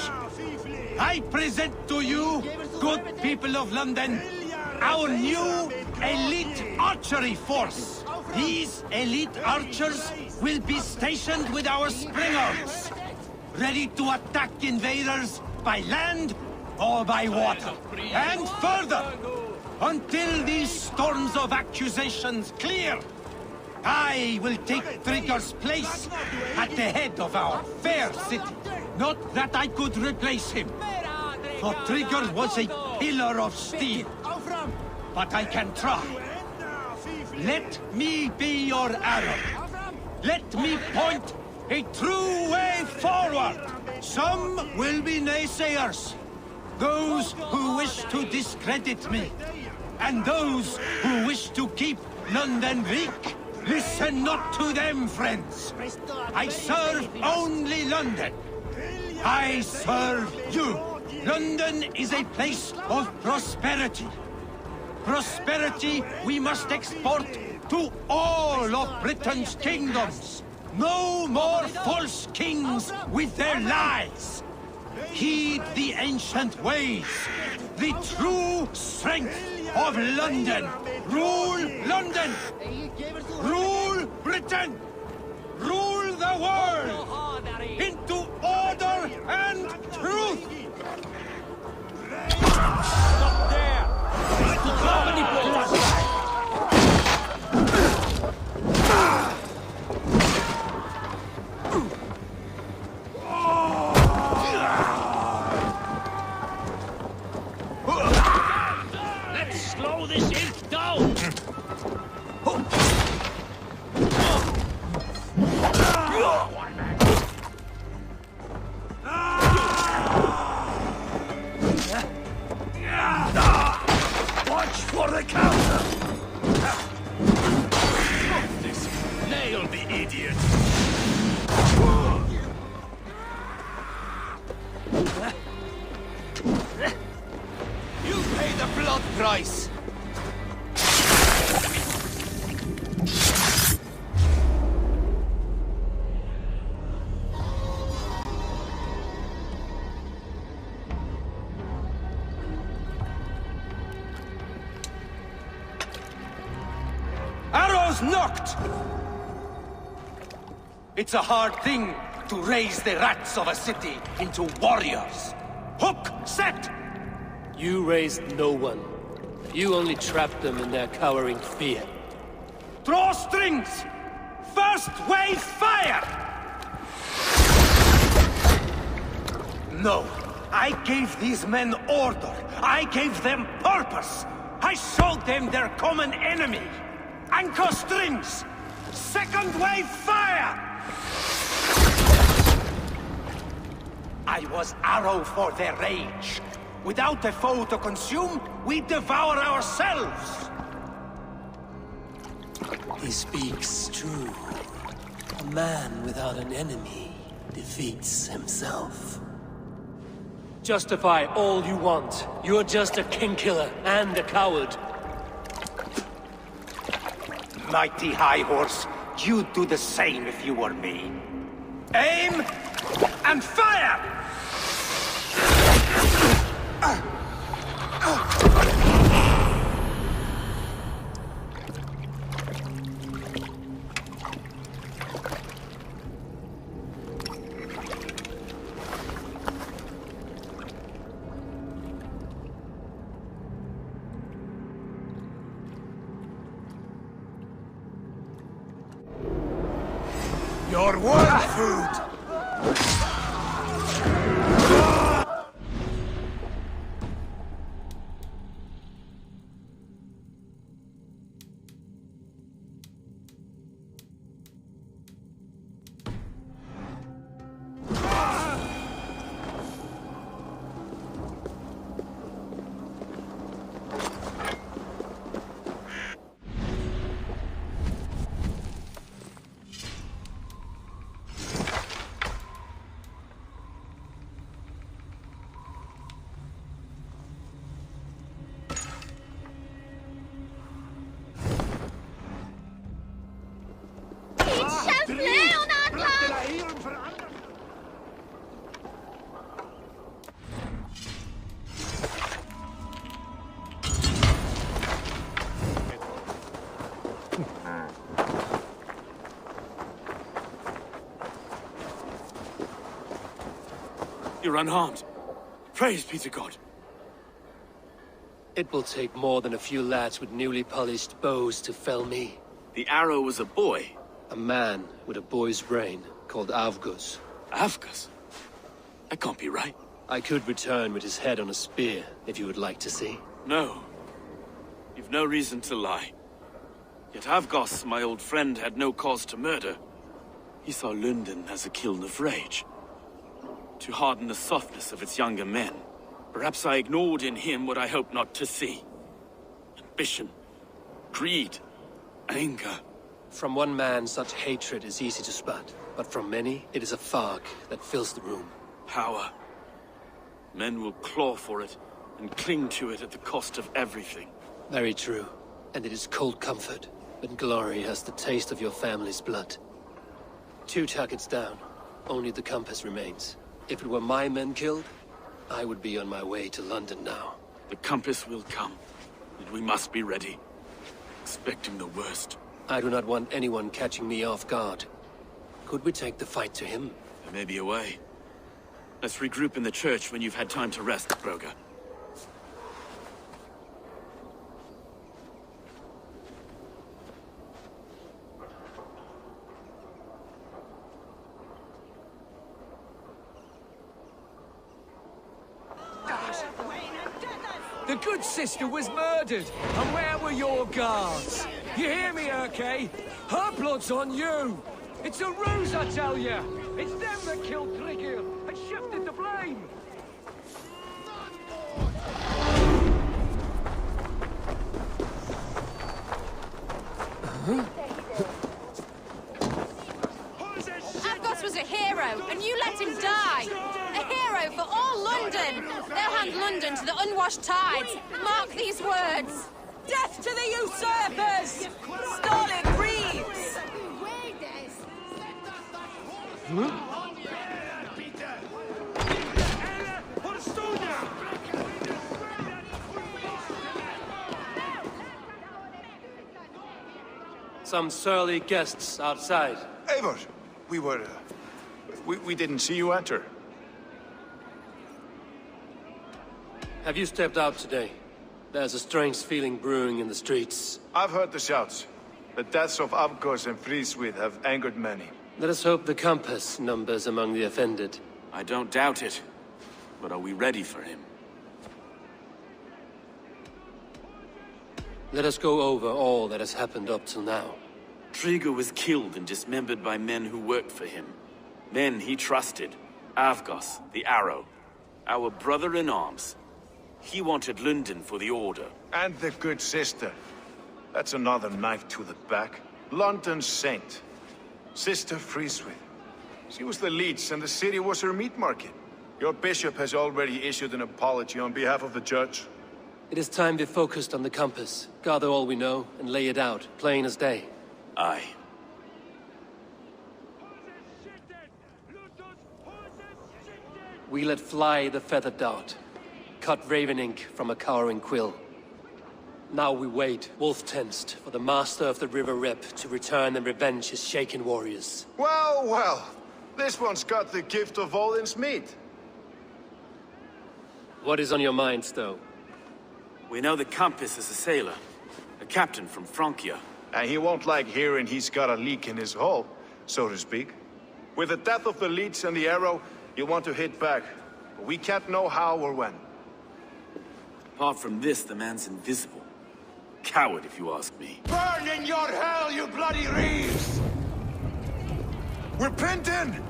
I present to you, good people of London, our new elite archery force. These elite archers will be stationed with our springers, ready to attack invaders by land or by water. And further, until these storms of accusations clear, I will take Trigger's place at the head of our fair city. Not that I could replace him, for Trigger was a pillar of steel. But I can try. Let me be your arrow. Let me point a true way forward. Some will be naysayers, those who wish to discredit me, and those who wish to keep London weak. Listen not to them, friends. I serve only London. I serve you. London is a place of prosperity. Prosperity we must export to all of Britain's kingdoms. No more false kings with their lies. Heed the ancient ways. The true strength of London. Rule London. Rule Britain. Rule the world into order and truth. Stop there. Let's slow this imp down! Watch for the counter! This nailed the idiot! You pay the blood price! Arrows knocked! It's a hard thing to raise the rats of a city into warriors. Hook set! You raised no one. You only trapped them in their cowering fear. Draw strings! First wave fire! No, I gave these men order. I gave them purpose. I showed them their common enemy. Anchor strings! Second wave fire! I was arrow for their rage. Without a foe to consume, we devour ourselves! He speaks true. A man without an enemy defeats himself. Justify all you want. You're just a king-killer and a coward. Mighty High Horse, you'd do the same if you were me. Aim and fire! Your world food! You're unharmed. Praise be to God. It will take more than a few lads with newly polished bows to fell me. The arrow was a boy. A man with a boy's brain, called Avgus. Avgus? That can't be right. I could return with his head on a spear, if you would like to see. No. You've no reason to lie. Yet Avgos, my old friend, had no cause to murder. He saw London as a kiln of rage. To harden the softness of its younger men. Perhaps I ignored in him what I hoped not to see. Ambition, greed, anger. From one man, such hatred is easy to spot. But from many, it is a fog that fills the room. Power. Men will claw for it, and cling to it at the cost of everything. Very true. And it is cold comfort, when glory has the taste of your family's blood. 2 targets down. Only the compass remains. If it were my men killed, I would be on my way to London now. The compass will come, and we must be ready. Expecting the worst. I do not want anyone catching me off guard. Could we take the fight to him? There may be a way. Let's regroup in the church when you've had time to rest, Broga. The good sister was murdered, and where were your guards? You hear me, Erke? Her blood's on you! It's a ruse, I tell you! It's them that killed Trigger and shifted the blame! Avgos was a hero, and you let him die! A hero for all London! They'll hand London to the unwashed tides! Mark these words! Death to the usurpers! Stolen Reeves! Some surly guests outside. Eivor, we didn't see you enter. Have you stepped out today? There's a strange feeling brewing in the streets. I've heard the shouts. The deaths of Avgos and Friswith have angered many. Let us hope the compass numbers among the offended. I don't doubt it. But are we ready for him? Let us go over all that has happened up till now. Trigger was killed and dismembered by men who worked for him. Men he trusted. Avgos, the Arrow. Our brother in arms. He wanted London for the Order. And the good sister. That's another knife to the back. London's saint. Sister Friswith. She was the leech and the city was her meat market. Your bishop has already issued an apology on behalf of the church. It is time we focused on the compass, gather all we know, and lay it out, plain as day. Aye. We let fly the feathered dart, cut raven ink from a cowering quill. Now we wait, wolf-tensed, for the master of the River Rep to return and revenge his shaken warriors. Well, well. This one's got the gift of Odin's meat. What is on your mind, Stowe? We know the compass is a sailor. A captain from Francia. And he won't like hearing he's got a leak in his hull, so to speak. With the death of the leech and the arrow, you want to hit back. But we can't know how or when. Apart from this, the man's invisible. Coward, if you ask me. Burn in your hell, you bloody Reeves! We're pinned in!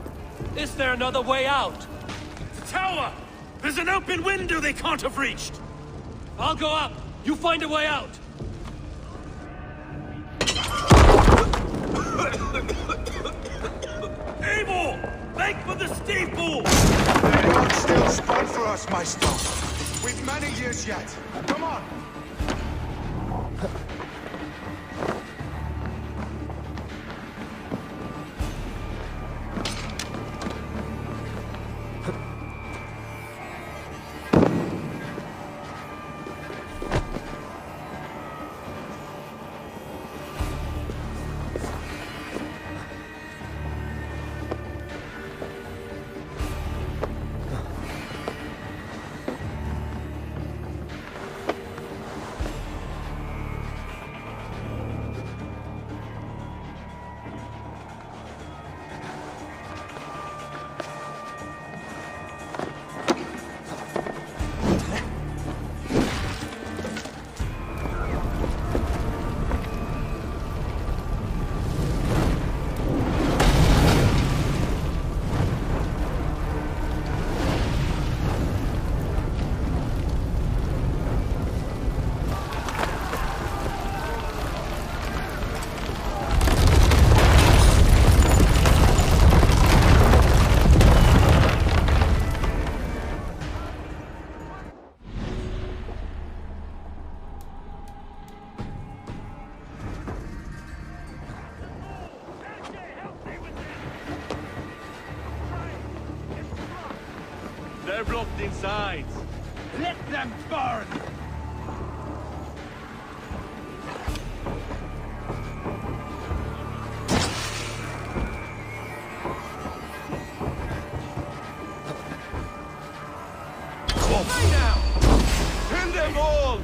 Is there another way out? The tower! There's an open window they can't have reached! I'll go up! You find a way out! Eivor! Make for the steeple! The road's still spun for us, my stone. We've many years yet. Come on! blocked inside. Let them burn! Hey now! Kill them all!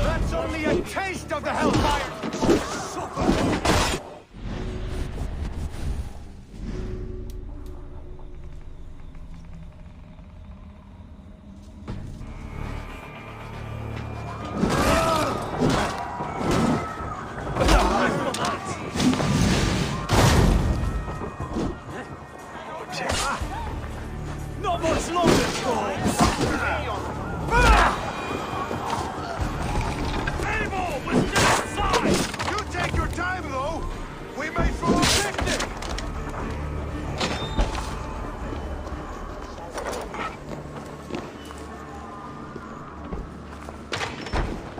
That's only a taste of the hellfire! Not much longer, Storms! Eivor was just inside! You take your time, though! We may throw a picnic!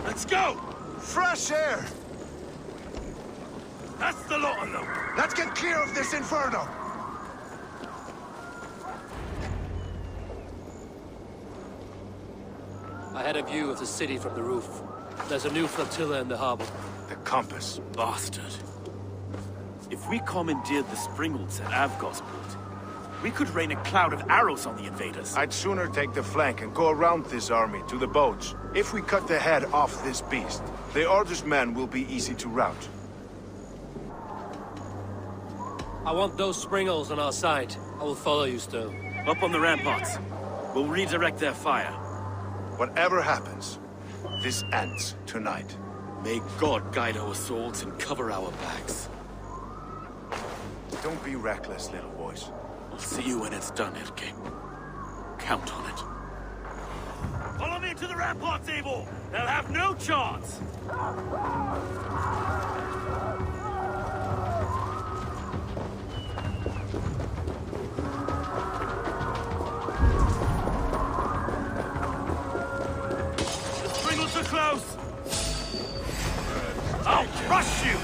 Let's go! Fresh air! That's the lot of them! Let's get clear of this inferno! I had a view of the city from the roof. There's a new flotilla in the harbor. The compass. Bastard. If we commandeered the Springolds at Avgosport, we could rain a cloud of arrows on the invaders. I'd sooner take the flank and go around this army to the boats. If we cut the head off this beast, the Order's men will be easy to rout. I want those Springolds on our side. I will follow you, Stone. Up on the ramparts. We'll redirect their fire. Whatever happens, this ends tonight. May God guide our swords and cover our backs. Don't be reckless, little voice. I'll see you when it's done, Erke. Count on it. Follow me to the ramparts, Eivor! They'll have no chance! The Springolds are close! I'll crush you!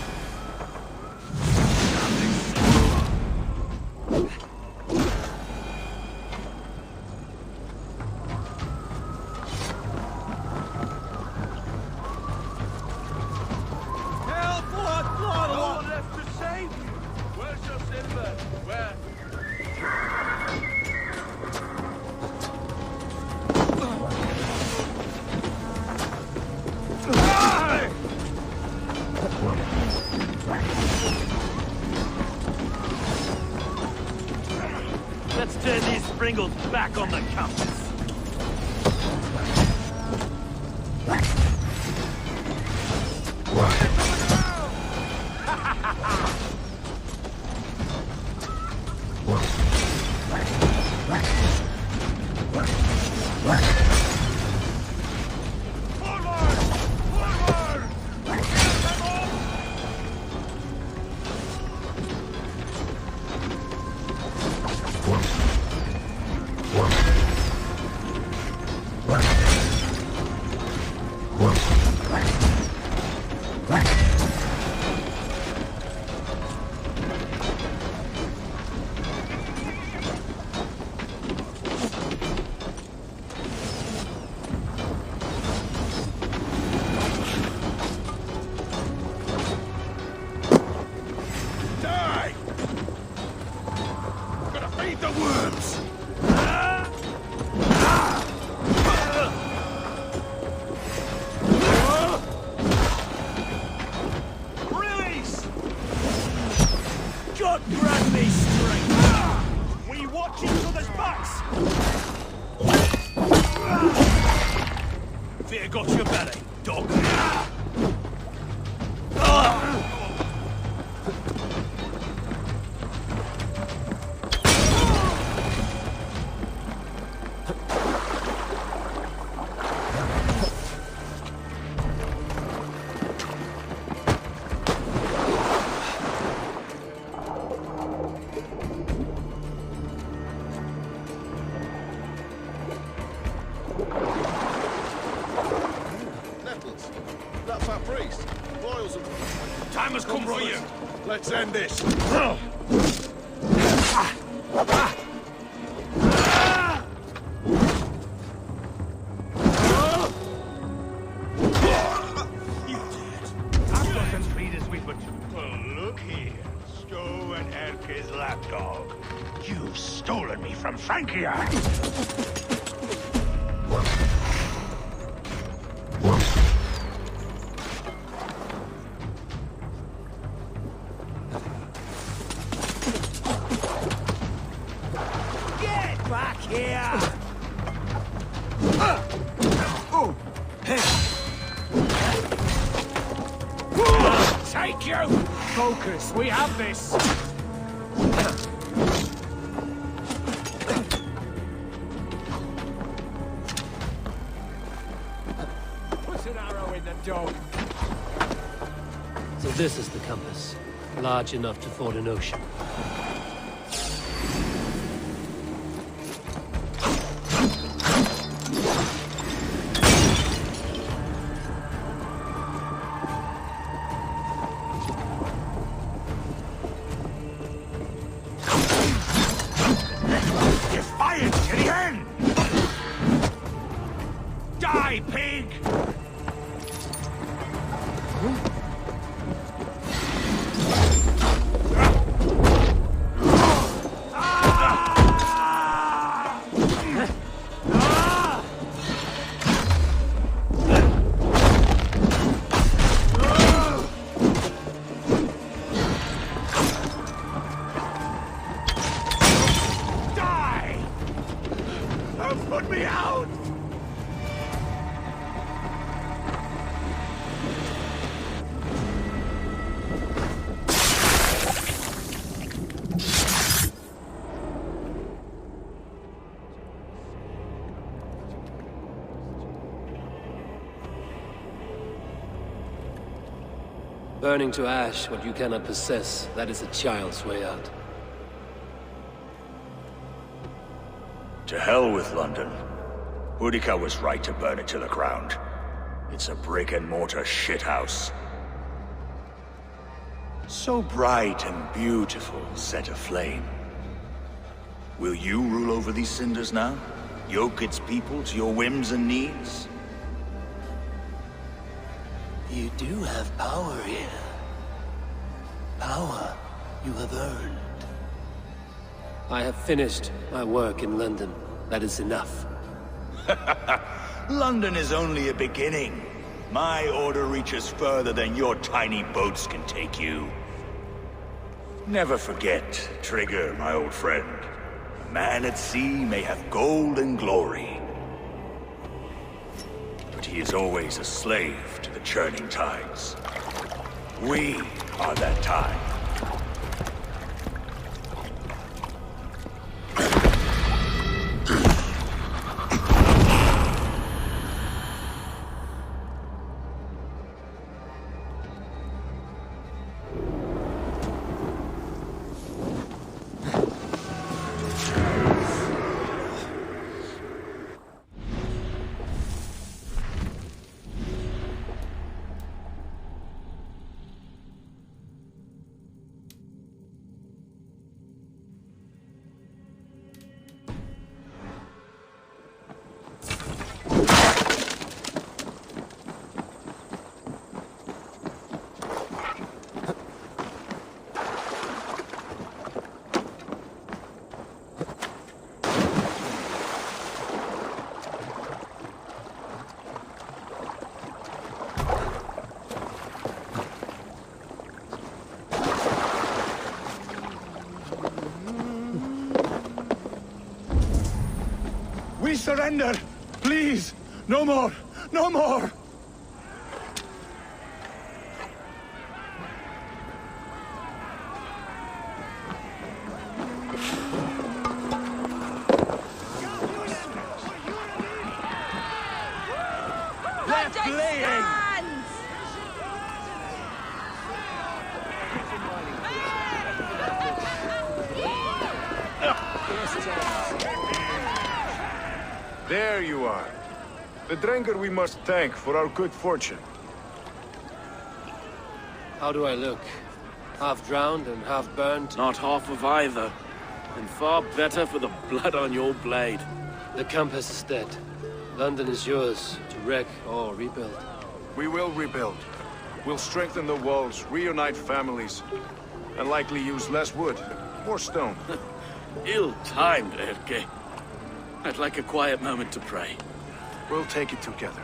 Let's turn these Springolds back on the compass. Fear got your belly, dog. time has come for you. Let's end this. Look here, Stow and Erke's lapdog. You've stolen me from Francia. Get back here! Take you! Focus, we have this! Put an arrow in the dog. So this is the compass. Large enough to ford an ocean. Defiance to the end! Die, pig! Put me out! Burning to ash what you cannot possess, that is a child's way out. To hell with London. Boudica was right to burn it to the ground. It's a brick-and-mortar shithouse. So bright and beautiful, set aflame. Will you rule over these cinders now? Yoke its people to your whims and needs? You do have power here. Power you have earned. I have finished my work in London. That is enough. London is only a beginning. My order reaches further than your tiny boats can take you. Never forget, Trigger, my old friend. A man at sea may have gold and glory, but he is always a slave to the churning tides. We are that tide. We surrender! Please! No more! No more! They're fleeing! There you are. The Drengur we must thank for our good fortune. How do I look? Half drowned and half burnt? Not half of either. And far better for the blood on your blade. The compass is dead. London is yours, to wreck or rebuild. We will rebuild. We'll strengthen the walls, reunite families, and likely use less wood, more stone. Ill-timed, Erke. I'd like a quiet moment to pray. We'll take it together.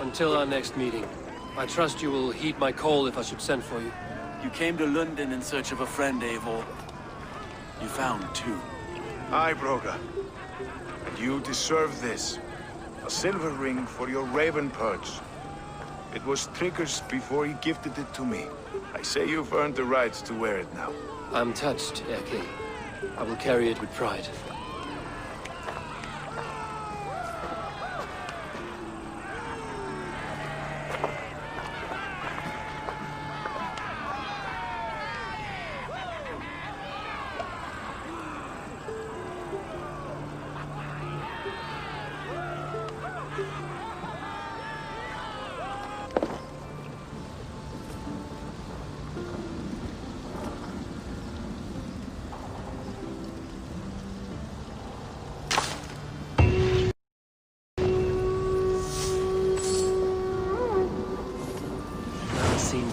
Until our next meeting, I trust you will heed my call if I should send for you. You came to London in search of a friend, Eivor. You found two. Aye, Broga. And you deserve this. A silver ring for your raven perch. It was Trigger's before he gifted it to me. I say you've earned the right to wear it now. I'm touched, Erke. I will carry it with pride.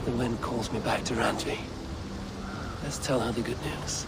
The wind calls me back to Randvi. Let's tell her the good news.